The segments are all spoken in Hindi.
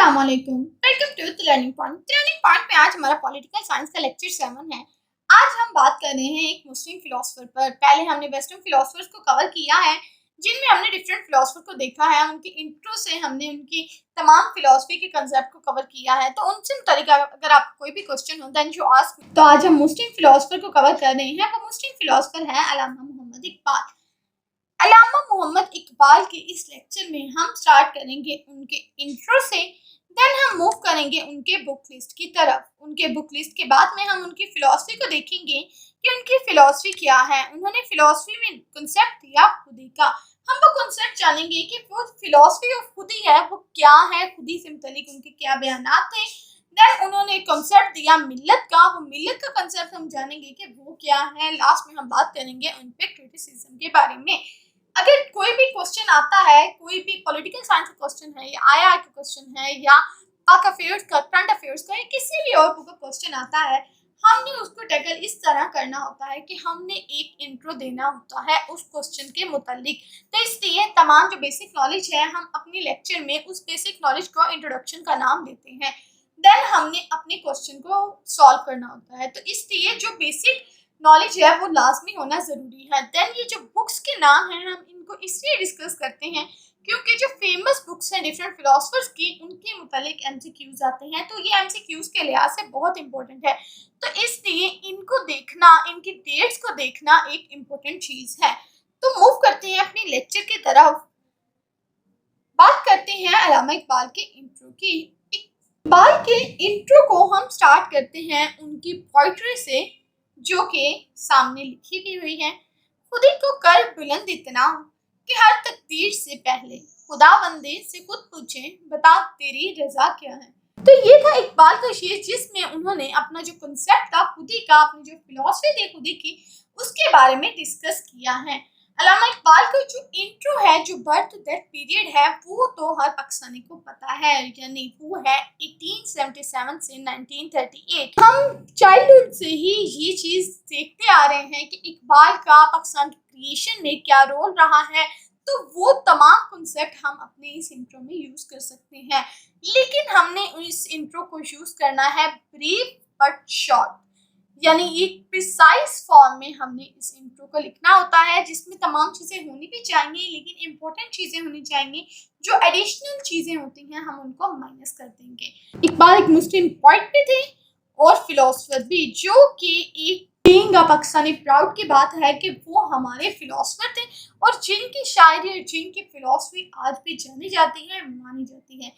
अस्सलामुअलैकुम, welcome to the learning point. Learning point में आज हमारा पॉलिटिकल साइंस का लेक्चर 7 है। आज हम बात कर रहे हैं एक मुस्लिम फिलोसफर पर। पहले हमने वेस्टर्न फिलोसफर्स को कवर किया है, जिनमें हमने डिफरेंट फिलोसफर को देखा है। उनकी इंट्रो से हमने उनकी तमाम फिलोसफी के कंसेप्ट को कवर किया है। तो उनसे मुतालिक अगर आपको कोई भी क्वेश्चन होता है जो आस्क, तो आज हम मुस्लिम फिलोसफर को कवर कर रहे हैं। वो मुस्लिम फिलोसफर है अल्लामा मोहम्मद इकबाल। अल्लामा मोहम्मद इकबाल के इस लेक्चर में हम स्टार्ट करेंगे उनके इंट्रो से, देन हम मूव करेंगे उनके बुक लिस्ट की तरफ। उनके बुक लिस्ट के बाद में हम उनकी फिलॉसफी को देखेंगे कि उनकी फिलॉसफी क्या है। उन्होंने फिलॉसफी में कॉन्सेप्ट दिया खुदी का। हम वो कॉन्सेप्ट जानेंगे कि वो फिलॉसफी ऑफ खुदी है वो क्या है, खुदी से मुतालिक उनके क्या बयानात थे। देन उन्होंने कॉन्सेप्ट दिया मिल्लत का। वो मिल्लत का कॉन्सेप्ट हम जानेंगे कि वो क्या है। लास्ट में हम बात करेंगे उन पे क्रिटिसिज्म के बारे में। अगर कोई भी क्वेश्चन आता है, कोई भी पॉलिटिकल साइंस का क्वेश्चन है या आईआर का क्वेश्चन है या पाक अफेयर्स का, करंट अफेयर्स का या किसी भी और बुक का क्वेश्चन आता है, हमने उसको टैकल इस तरह करना होता है कि हमने एक इंट्रो देना होता है उस क्वेश्चन के मुतालिक। तो इसलिए तमाम जो बेसिक नॉलेज है हम अपने लेक्चर में उस बेसिक नॉलेज को इंट्रोडक्शन का नाम देते हैं। देन हमने अपने क्वेश्चन को सॉल्व करना होता है। तो इसलिए जो बेसिक नॉलेज है वो लाजमी होना ज़रूरी है। देन ये जो बुक्स के नाम हैं हम इनको इसलिए डिस्कस करते हैं क्योंकि जो फेमस बुक्स हैं डिफरेंट फिलोसफर्स की, उनके मुतालिक एमसीक्यूज आते हैं। तो ये एमसीक्यूज के लिहाज से बहुत इंपॉर्टेंट है। तो इसलिए इनको देखना, इनकी डेट्स को देखना एक इम्पोर्टेंट चीज़ है। तो मूव करते हैं अपने लेक्चर की तरफ। बात करते हैं अल्लामा इकबाल के इंट्रो की। इकबाल के इंट्रो को हम स्टार्ट करते हैं उनकी पोइट्री से, जो कि सामने लिखी भी हुई है। खुदी को कर बुलंद इतना कि हर तकदीर से पहले खुदा बंदे से खुद पूछे बता तेरी रजा क्या है। तो ये था इकबाल का शेर, जिसमें उन्होंने अपना जो कंसेप्ट था खुदी का, अपनी जो फिलॉसफी थी खुदी की, उसके बारे में डिस्कस किया है। अल्लामा इकबाल का जो इंट्रो है, जो बर्थ टू डेथ पीरियड है, वो तो हर पाकिस्तानी को पता है, यानी वो है 1877 से 1938। हम चाइल्डहुड से ही ये चीज़ देखते आ रहे हैं कि इकबाल का पाकिस्तान की क्रिएशन में क्या रोल रहा है। तो वो तमाम कॉन्सेप्ट हम अपने इस इंट्रो में यूज़ कर सकते हैं, लेकिन हमने इस इंट्रो को यूज़ करना है ब्रीफ बट शॉर्ट, यानी एक प्रिसाइज फॉर्म में हमने इस इंट्रो को लिखना होता है, जिसमें तमाम चीज़ें होनी भी चाहिए लेकिन इम्पोर्टेंट चीज़ें होनी चाहिए। जो एडिशनल चीज़ें होती हैं हम उनको माइनस कर देंगे। इकबाल एक मुस्लिम पोइट भी थे और फिलोसफर भी, जो कि एक बीइंग अ पाकिस्तानी प्राउड की बात है कि वो हमारे फिलोसफर थे और जिनकी शायरी और जिनकी फिलोसफी आज भी जानी जाती है, मानी जाती है।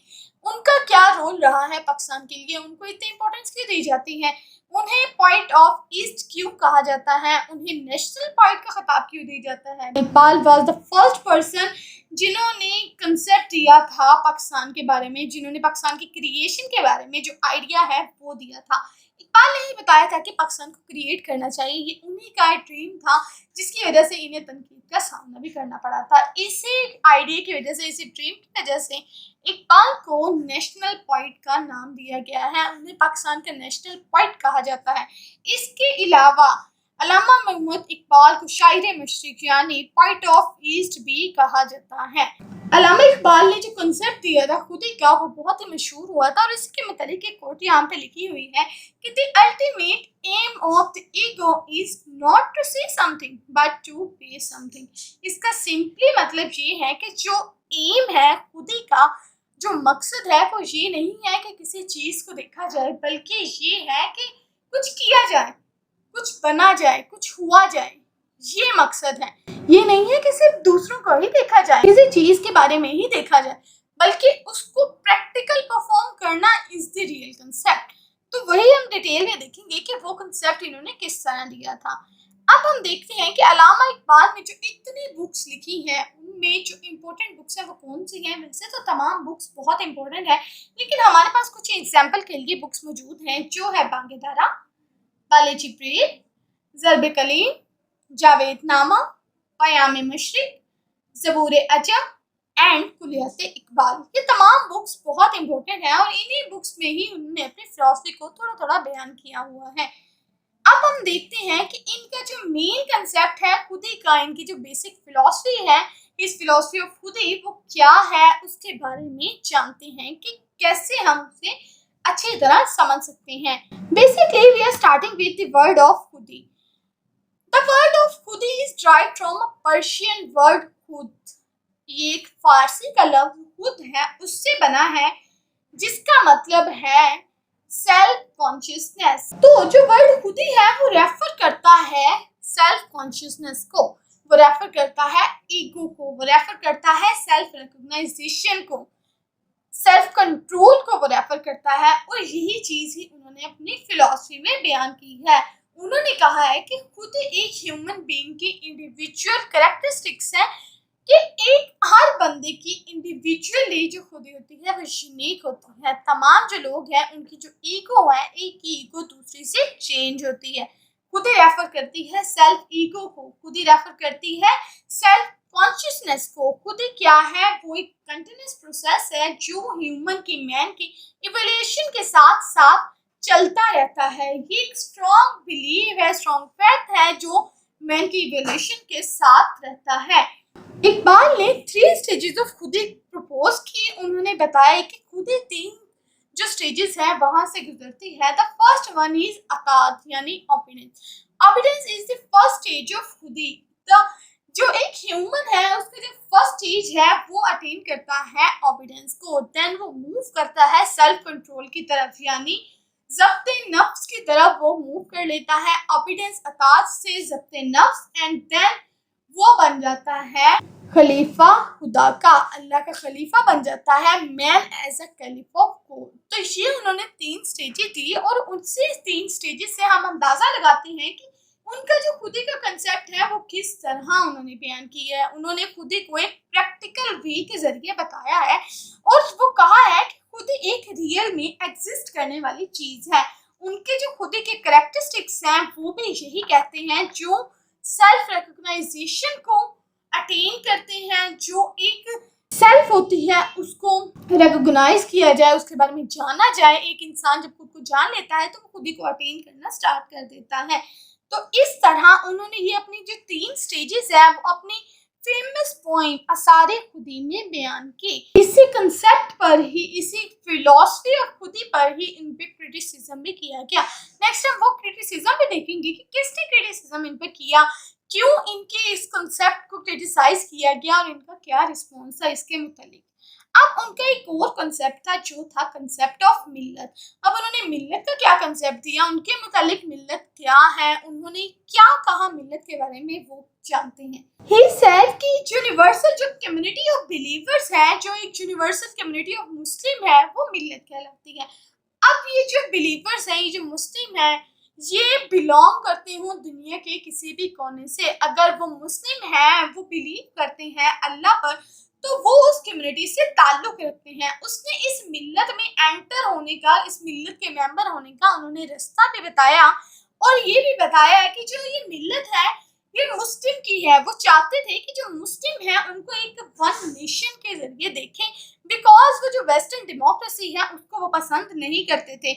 उनका क्या रोल रहा है पाकिस्तान के लिए, उनको इतनी इंपॉर्टेंस क्यों दी जाती है, उन्हें पॉइंट ऑफ ईस्ट क्यों कहा जाता है, उन्हें नेशनल पॉइंट का खिताब क्यों दिया जाता है। Iqbal was the first person जिन्होंने कंसेप्ट दिया था पाकिस्तान के बारे में, जिन्होंने पाकिस्तान की क्रिएशन के बारे में जो आइडिया है वो दिया था। इकबाल ने ही बताया था कि पाकिस्तान को क्रिएट करना चाहिए, ये उन्हीं का ड्रीम था, जिसकी वजह से इन्हें तनकीद का सामना भी करना पड़ा था। इसी आइडिया की वजह से, इसी ड्रीम की वजह से इकबाल को नेशनल पोइट का नाम दिया गया है, उन्हें पाकिस्तान का नेशनल पोइट कहा जाता है। इसके अलावा अल्लामा मोहम्मद इकबाल को शायर मशरिक यानी पोइट ऑफ ईस्ट भी कहा जाता है। अल्लामा इकबाल ने जो कॉन्सेप्ट दिया था खुदी का, वो बहुत ही मशहूर हुआ था और इसके मुतालिक एक कोट यहाँ पे लिखी हुई है कि the ultimate aim of the ego is not to see something but to be something. इसका सिंपली मतलब ये है कि जो एम है खुदी का, जो मकसद है, वो ये नहीं है कि किसी चीज़ को देखा जाए, बल्कि ये है कि कुछ किया जाए, कुछ बना जाए, कुछ हुआ जाए। ये मकसद है। ये नहीं है कि सिर्फ दूसरों को ही देखा जाए, किसी चीज़ के बारे में ही देखा जाए, बल्कि उसको प्रैक्टिकल परफॉर्म करना इज द रियल कंसेप्ट। तो वही हम डिटेल में देखेंगे कि वो कंसेप्ट इन्होंने किस तरह दिया था। अब हम देखते हैं कि अल्लामा इकबाल ने जो इतनी बुक्स लिखी हैं, उनमें जो इम्पोर्टेंट बुक्स हैं वो कौन सी हैं। वैसे तो तमाम बुक्स बहुत इंपॉर्टेंट है, लेकिन हमारे पास कुछ एग्जाम्पल के लिए बुक्स मौजूद हैं, जो है बांगेदारा, बालेची प्रेम, ज़र्ब कलीम, जावेद नामा, क़याम मशरिक, ज़बूर अजम एंड कुलियत इकबाल। ये तमाम बुक्स बहुत इंपॉर्टेंट हैं और इन्हीं बुक्स में ही उन्होंने अपनी फिलॉसफी को थोड़ा थोड़ा बयान किया हुआ है। अब हम देखते हैं कि इनका जो मेन कंसेप्ट है खुदी का, इनकी जो बेसिक फिलॉसफी है, इस फिलॉसफी ऑफ खुदी वो क्या है, उसके बारे में जानते हैं कि कैसे हम उसे अच्छी तरह समझ सकते हैं। Basically we are starting with the word of खुदी। द वर्ड ऑफ खुदी is derived from a Persian word खुद। ये एक फारसी का लफ्ज खुद है, उससे बना है, जिसका मतलब है सेल्फ कॉन्शियसनेस। तो जो वर्ड खुदी है वो रेफर करता है सेल्फ कॉन्शियसनेस को, वो रेफर करता है ईगो को, वो रेफर करता है सेल्फ रिकॉग्नाइजेशन को, सेल्फ कंट्रोल को वो रेफर करता है। और यही चीज ही उन्होंने अपनी फिलॉसफी में बयान की है। उन्होंने कहा है कि खुद एक ह्यूमन बीइंग की इंडिविजुअल कैरेक्टरिस्टिक्स है, कि एक हर बंदे की इंडिविजुअली जो खुदी होती है वो यूनिक होती है। तमाम जो लोग हैं उनकी जो ईगो है, एक की ईगो दूसरी से चेंज होती है। खुदी रेफर करती है सेल्फ ईगो को, खुदी रेफर करती है सेल्फ कॉन्शियसनेस को। खुदी क्या है? वो एक कंटिन्यूस प्रोसेस है जो ह्यूमन की, मैन की इवोल्यूशन के साथ साथ चलता रहता है। ये एक स्ट्रॉन्ग बिलीव है, स्ट्रॉन्ग फैक्ट है जो मैन की इवोल्यूशन के साथ रहता है। इकबाल ने 3 स्टेजेस ऑफ खुदी प्रपोज की। उन्होंने बताया कि खुदी 3 जो स्टेजेस है वहां से गुजरती है। द फर्स्ट वन इज अतात यानी obedience. Obedience is the first stage of खुदी। द जो एक ह्यूमन है उसका जो फर्स्ट स्टेज है वो अटेन करता है ओबीडियंस को। देन वो मूव करता है सेल्फ कंट्रोल की तरफ, यानी ज़ब्ते नफ्स की तरफ वो मूव कर लेता है। ओबीडियंस अतात से ज़ब्ते नफ्स, एंड देन वो बन जाता है खलीफा खुदा का, अल्लाह का खलीफा बन जाता है, मैन एज अ खलीफा ऑफ गॉड। तो ये उन्होंने 3 स्टेजेस दी और उनसे 3 स्टेजेस से हम अंदाजा लगाते हैं कि उनका जो खुदी का कंसेप्ट है वो किस तरह उन्होंने बयान किया है। उन्होंने खुदी को एक प्रैक्टिकल वे के जरिए बताया है और वो कहा है कि खुदी एक रियल में एग्जिस्ट करने वाली चीज है। उनके जो खुदी के कैरेक्टरिस्टिक्स हैं वो भी यही कहते हैं, जो सेल्फ रिकॉग्नाइजेशन को अटेन करते हैं, जो एक सेल्फ होती है उसको रिकॉग्नाइज किया जाए, उसके बारे में जाना जाए। एक इंसान जब खुद को जान लेता है तो वो खुद को अटेन करना स्टार्ट कर देता है। तो इस तरह उन्होंने ये अपनी जो 3 स्टेजेस है वो अपनी फेमस पोइम असारे खुदी में बयान की। इसी कंसेप्ट पर ही, इसी फिलॉसफी ऑफ खुदी पर ही इन पे क्रिटिसिज्म भी किया गया। नेक्स्ट हम वो क्रिटिसिज्म भी देखेंगे कि किसने क्रिटिसिज्म इन पे किया, क्यों इनके इस कंसेप्ट को क्रिटिसाइज किया गया और इनका क्या रिस्पॉन्स था इसके मुतालिक। अब उनका एक और कंसेप्ट था जो था कंसेप्ट ऑफ मिल्लत। अब उन्होंने मिल्लत का क्या कंसेप्ट दिया, उनके मुतालिक मिल्लत क्या है, उन्होंने क्या कहा मिल्लत के बारे में, वो जानते हैं। ही सेड कि यूनिवर्सल जो कम्युनिटी ऑफ बिलीवर्स है, जो एक यूनिवर्सल कम्युनिटी ऑफ मुस्लिम है, वो मिल्लत कहलाती है। अब ये जो बिलीवर्स हैं, ये जो मुस्लिम है, ये बिलोंग करते हो दुनिया के किसी भी कोने से। अगर वो मुस्लिम है, वो बिलीव करते हैं अल्लाह पर, तो वो उस कम्युनिटी से ताल्लुक रखते हैं। उसने इस मिल्लत में एंटर होने का, इस मिल्लत के मेंबर होने का उन्होंने रास्ता भी बताया और ये भी बताया है कि जो ये मिल्लत है ये मुस्लिम की है। वो चाहते थे कि जो मुस्लिम है उनको एक वन नेशन के जरिए देखें, बिकॉज वो जो वेस्टर्न डेमोक्रेसी है उसको वो पसंद नहीं करते थे,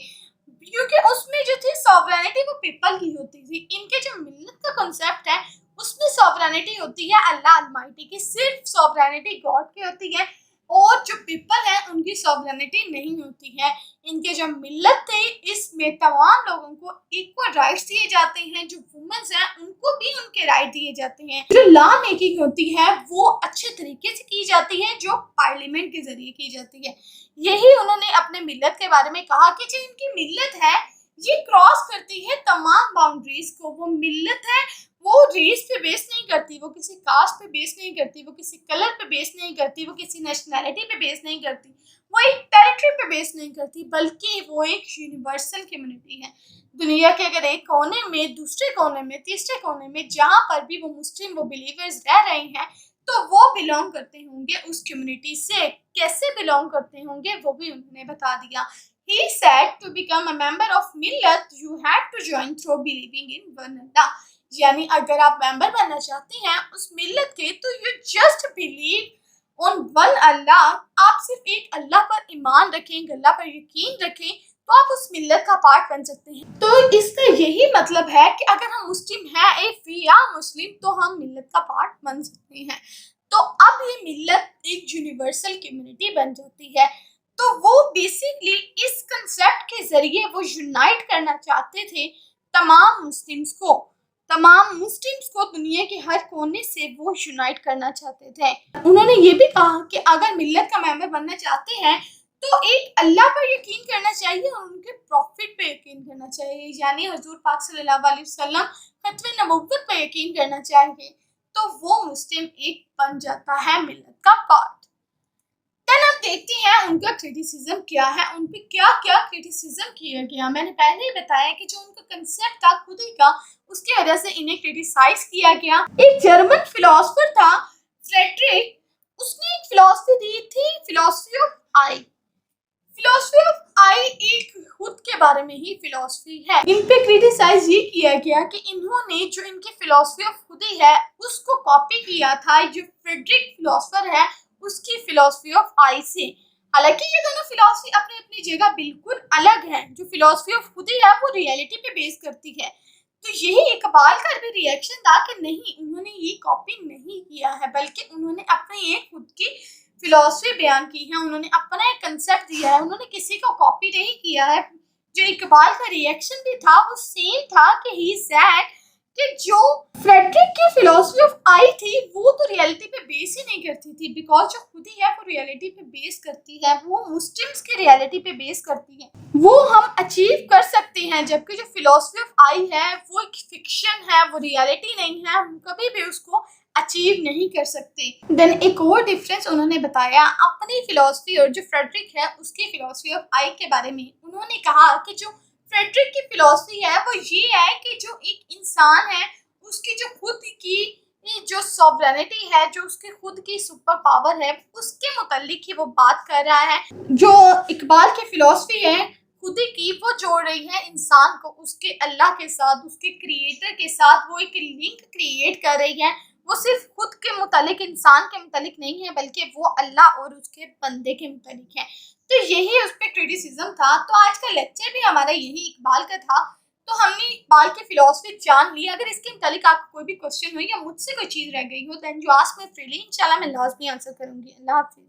क्योंकि उसमें जो थी सॉवरेनिटी वो पीपल की होती थी। इनके जो मिल्लत का कॉन्सेप्ट है उसमें सॉवरेनिटी होती है अल्लाह अलमाइटी की, सिर्फ सॉवरेनिटी गॉड की होती है और जो पीपल है उनकी सॉवरेनिटी नहीं होती है। इनके जो मिल्लत थे इसमें तमाम लोगों को इक्वल राइट्स दिए जाते हैं, जो वुमेन्स हैं उनको भी उनके राइट दिए जाते हैं। जो लॉ मेकिंग होती है वो अच्छे तरीके से की जाती है, जो पार्लियामेंट के जरिए की जाती है। यही उन्होंने अपने मिल्लत के बारे में कहा कि जो इनकी मिल्लत है ये क्रॉस करती है तमाम बाउंड्रीज को। वो मिल्लत है वो रेस पे बेस नहीं करती, वो किसी कास्ट पे बेस नहीं करती, वो किसी कलर पे बेस नहीं करती, वो किसी नेशनैलिटी पे बेस नहीं करती, वो एक टेरिटरी पे बेस नहीं करती, बल्कि वो एक यूनिवर्सल कम्युनिटी है। दुनिया के अगर एक कोने में, दूसरे कोने में, तीसरे कोने में जहाँ पर भी वो मुस्लिम, वो बिलीवर्स रह रहे हैं, तो वो बिलोंग करते होंगे उस कम्युनिटी से। कैसे बिलोंग करते होंगे वो भी उन्होंने बता दिया। He said to become a member of millat, you had to join through believing in one Allah. यानी अगर आप मेंबर बनना चाहते हैं उस मिल्लत के, तो you just believe on one अल्लाह। आप सिर्फ एक अल्लाह पर ईमान रखें, अल्लाह पर यकीन रखें, तो आप उस मिल्लत का पार्ट बन सकते हैं। तो इसका यही मतलब है कि अगर हम मुस्लिम हैं, इफ वी आर मुस्लिम, तो हम मिल्लत का पार्ट बन सकते हैं। तो अब ये मिल्लत एक यूनिवर्सल कम्युनिटी बन जाती है। तो वो बेसिकली इस कंसेप्ट के जरिए वो यूनाइट करना चाहते थे तमाम मुस्लिम्स को, दुनिया के हर कोने से वो यूनाइट करना चाहते थे। उन्होंने ये भी कहा कि अगर मिल्लत का मेंबर बनना चाहते हैं तो एक अल्लाह पर यकीन करना चाहिए और उनके प्रॉफिट पे यकीन करना चाहिए, यानी हजूर पाक सल्लल्लाहु अलैहि वसल्लम खत्म नबुव्वत पे यकीन करना चाहिए, तो वो मुस्लिम एक बन जाता है मिल्लत का पार्ट। देन अब देखते हैं उनका क्रिटिसिज्म क्या है, उन पे क्या क्या क्रिटिसिज्म किया गया। मैंने पहले ही बताया कि जो उनका कंसेप्ट था खुद ही का, उसकी वजह से इन्हें क्रिटिसाइज किया गया। एक जर्मन फिलोसफर था फ्रेडरिक, उसने एक फिलोसफी दी थी philosophy of I. Philosophy of I एक खुद के बारे में ही फिलोसफी है। इन पे क्रिटिसाइज ये किया गया कि इन्होंने जो इनकी फिलोसफी ऑफ खुद ही है उसको कॉपी किया था जो फ्रेडरिक फिलोसफर है उसकी फिलोसफी ऑफ आई से। हालांकि ये दोनों फिलोसफी अपनी अपनी जगह बिल्कुल अलग है। जो फिलोसफी ऑफ खुद ही है वो रियलिटी पे बेस करती है, तो यही इकबाल का भी रिएक्शन था कि नहीं, उन्होंने ये कॉपी नहीं किया है बल्कि उन्होंने अपनी एक खुद की फिलोसफी बयान की है, उन्होंने अपना एक कंसेप्ट दिया है, उन्होंने किसी को कॉपी नहीं किया है। जो इकबाल का रिएक्शन भी था वो सेम था कि ही सेड कि जो फ्रेडरिक की फिलोसफी ऑफ आई थी वो तो रियलिटी पे बेस ही नहीं करती थी, बिकॉज जो खुद ही है वो रियलिटी पे बेस करती है, वो मुस्लिम्स की रियलिटी पे बेस करती है, वो हम अचीव कर सकते हैं, जबकि जो फिलोसफी ऑफ आई है वो एक फिक्शन है, वो रियलिटी नहीं है, हम कभी भी उसको अचीव नहीं कर सकते। देन एक और डिफरेंस उन्होंने बताया अपनी फिलोसफी और जो फ्रेडरिक है उसकी फिलोसफी ऑफ आई के बारे में। उन्होंने कहा कि जो फ्रेडरिक की फिलोसफी है वो ये है कि जो एक इंसान है उसकी जो खुद की जो सॉवरेनिटी है, जो उसकी खुद की सुपर पावर है, उसके मुतालिक ही वो बात कर रहा है। जो इकबाल की फिलोसफी है खुद की वो जोड़ रही है इंसान को उसके अल्लाह के साथ, उसके क्रिएटर के साथ, वो एक लिंक क्रिएट कर रही है। वो सिर्फ खुद के मुतालिक, इंसान के मुतालिक नहीं है बल्कि वो अल्लाह और उसके बंदे के मुतालिक है। तो यही उस पर क्रिटिसिज्म था। तो आज का लेक्चर भी हमारा यही इकबाल का था। तो हमने इकबाल की फिलोसफी जान ली। अगर इसके मुतालिक आपको कोई भी क्वेश्चन हो या मुझसे कोई चीज़ रह गई हो then you ask me freely, इंशाल्लाह मैं लाजमी आंसर करूंगी। अल्लाह हाफिज़।